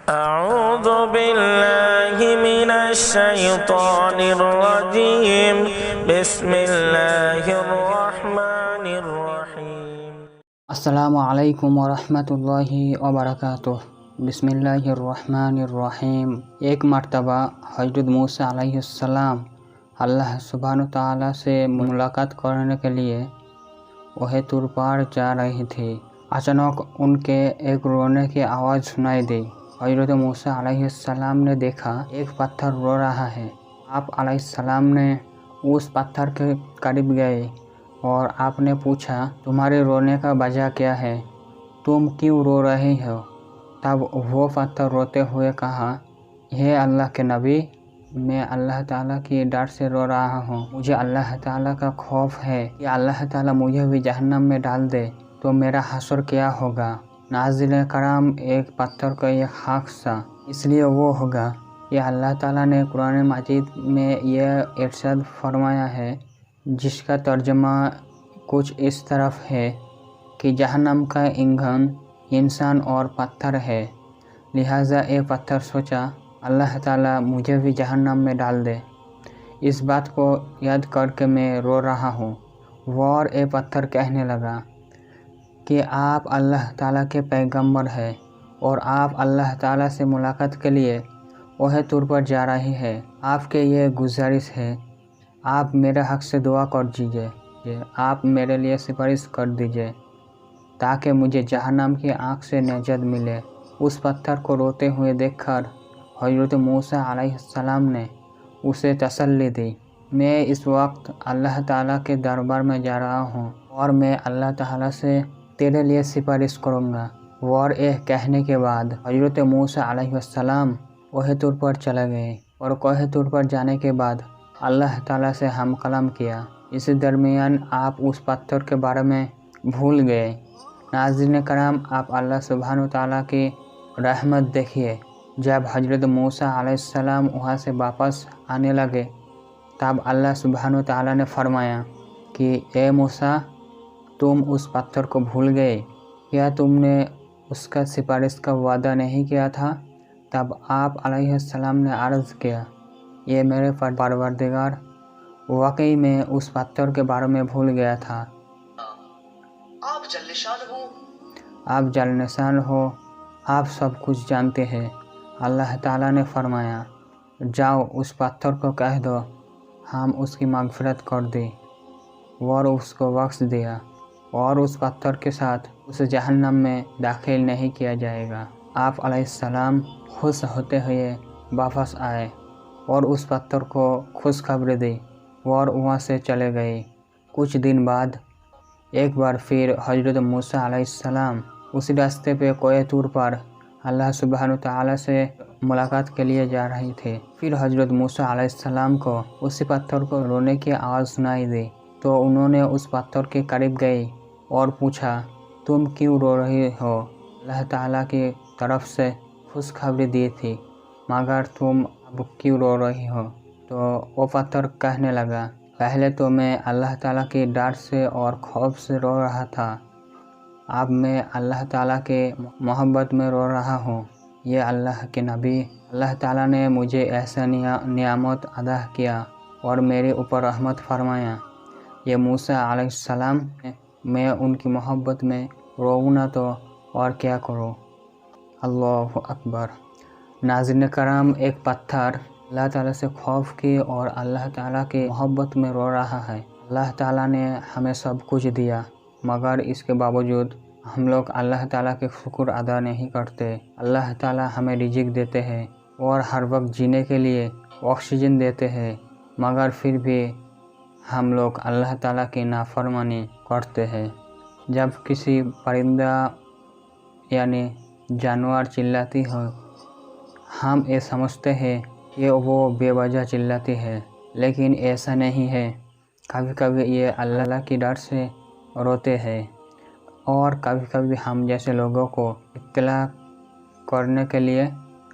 أعوذ بالله من الشيطان الرجيم بسم الله الرحمن الرحيم السلام علیکم ورحمۃ اللہ وبرکاتہ۔ بسم اللہ الرحمن الرحیم۔ ایک مرتبہ حضرت موسیٰ علیہ السلام اللہ سبحانہ تعالیٰ سے ملاقات کرنے کے لیے وہی طور پر جا رہی تھی۔ اچانک ان کے ایک رونے کی آواز سنائی دی۔ حضرت موسیٰ علیہ السلام نے دیکھا ایک پتھر رو رہا ہے۔ آپ علیہ السلام نے اس پتھر کے قریب گئے اور آپ نے پوچھا، تمہارے رونے کا وجہ کیا ہے؟ تم کیوں رو رہے ہو؟ تب وہ پتھر روتے ہوئے کہا، ہے اللہ کے نبی، میں اللہ تعالیٰ کی ڈر سے رو رہا ہوں۔ مجھے اللہ تعالیٰ کا خوف ہے کہ اللہ تعالیٰ مجھے بھی جہنم میں ڈال دے تو میرا حشر کیا ہوگا۔ ناظرین کرام، ایک پتھر کا یہ خاک سا اس لیے وہ ہوگا کہ اللہ تعالیٰ نے قرآن مجید میں یہ ارشاد فرمایا ہے، جس کا ترجمہ کچھ اس طرف ہے کہ جہنم کا ایندھن انسان اور پتھر ہے، لہٰذا یہ پتھر سوچا اللہ تعالیٰ مجھے بھی جہنم میں ڈال دے، اس بات کو یاد کر کے میں رو رہا ہوں۔ اور یہ پتھر کہنے لگا کہ آپ اللہ تعالیٰ کے پیغمبر ہیں اور آپ اللہ تعالیٰ سے ملاقات کے لیے وہی طور پر جا رہی ہے۔ آپ کے یہ گزارش ہے، آپ میرے حق سے دعا کر دیجیے، آپ میرے لیے سفارش کر دیجیے تاکہ مجھے جہنم کی آگ سے نجات ملے۔ اس پتھر کو روتے ہوئے دیکھ کر حضرت موسیٰ علیہ السلام نے اسے تسلی دی، میں اس وقت اللہ تعالیٰ کے دربار میں جا رہا ہوں اور میں اللہ تعالیٰ سے تیرے لیے سفارش کروں گا۔ اور یہ کہنے کے بعد حضرت موسیٰ علیہ السلام وہی طور پر چلے گئے اور کوہ طور پر جانے کے بعد اللہ تعالیٰ سے ہم کلام کیا۔ اس درمیان آپ اس پتھر کے بارے میں بھول گئے۔ ناظرین کرام، آپ اللہ سبحانہ تعالیٰ کی رحمت دیکھیے، جب حضرت موسیٰ علیہ السلام وہاں سے واپس آنے لگے تب اللہ سبحانہ تعالیٰ نے فرمایا کہ اے موسیٰ، تم اس پتھر کو بھول گئے، کیا تم نے اس کا سفارش کا وعدہ نہیں کیا تھا؟ تب آپ علیہ السلام نے عرض کیا، یہ میرے پروردگار، واقعی میں اس پتھر کے بارے میں بھول گیا تھا۔ آپ جل نشان ہو، آپ سب کچھ جانتے ہیں۔ اللہ تعالیٰ نے فرمایا، جاؤ اس پتھر کو کہہ دو ہم اس کی مغفرت کر دیں، اور اس کو بخش دیا اور اس پتھر کے ساتھ اسے جہنم میں داخل نہیں کیا جائے گا۔ آپ علیہ السلام خوش ہوتے ہوئے واپس آئے اور اس پتھر کو خوشخبری دی اور وہاں سے چلے گئے۔ کچھ دن بعد ایک بار پھر حضرت موسیٰ علیہ السلام اسی راستے پہ کوہ طور پر اللہ سبحانہ تعالیٰ سے ملاقات کے لیے جا رہی تھی۔ پھر حضرت موسیٰ علیہ السلام کو اسی پتھر کو رونے کی آواز سنائی دی تو انہوں نے اس پتھر کے قریب گئے اور پوچھا، تم کیوں رو رہی ہو؟ اللہ تعالیٰ کی طرف سے خوشخبری دی تھی، مگر تم اب کیوں رو رہی ہو؟ تو وہ پتھر کہنے لگا، پہلے تو میں اللہ تعالیٰ کی ڈر سے اور خوف سے رو رہا تھا، اب میں اللہ تعالیٰ کے محبت میں رو رہا ہوں۔ یہ اللہ کے نبی، اللہ تعالیٰ نے مجھے ایسا نعمت عطا کیا اور میرے اوپر رحمت فرمایا، یہ موسیٰ علیہ السلام، میں ان کی محبت میں روؤں نہ تو اور کیا کروں۔ اللہ اکبر۔ ناظرین کرام، ایک پتھر اللہ تعالیٰ سے خوف کی اور اللہ تعالیٰ کی محبت میں رو رہا ہے۔ اللہ تعالیٰ نے ہمیں سب کچھ دیا، مگر اس کے باوجود ہم لوگ اللہ تعالیٰ کے شکر ادا نہیں کرتے۔ اللہ تعالیٰ ہمیں رزق دیتے ہیں اور ہر وقت جینے کے لیے آکسیجن دیتے ہیں، مگر پھر بھی ہم لوگ اللہ تعالیٰ کی نافرمانی کرتے ہیں۔ جب کسی پرندہ یعنی جانور چلاتی ہو، ہم یہ سمجھتے ہیں کہ وہ بے وجہ چلاتی ہے، لیکن ایسا نہیں ہے۔ کبھی کبھی یہ اللہ کی ڈر سے روتے ہیں اور کبھی کبھی ہم جیسے لوگوں کو اطلاع کرنے کے لیے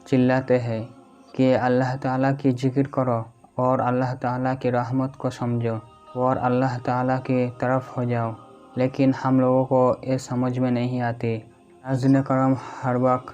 چلاتے ہیں کہ اللہ تعالیٰ کی ذکر کرو اور اللہ تعالیٰ کی رحمت کو سمجھو اور اللہ تعالیٰ کی طرف ہو جاؤ، لیکن ہم لوگوں کو یہ سمجھ میں نہیں آتی۔ ناظرین کرام، ہر وقت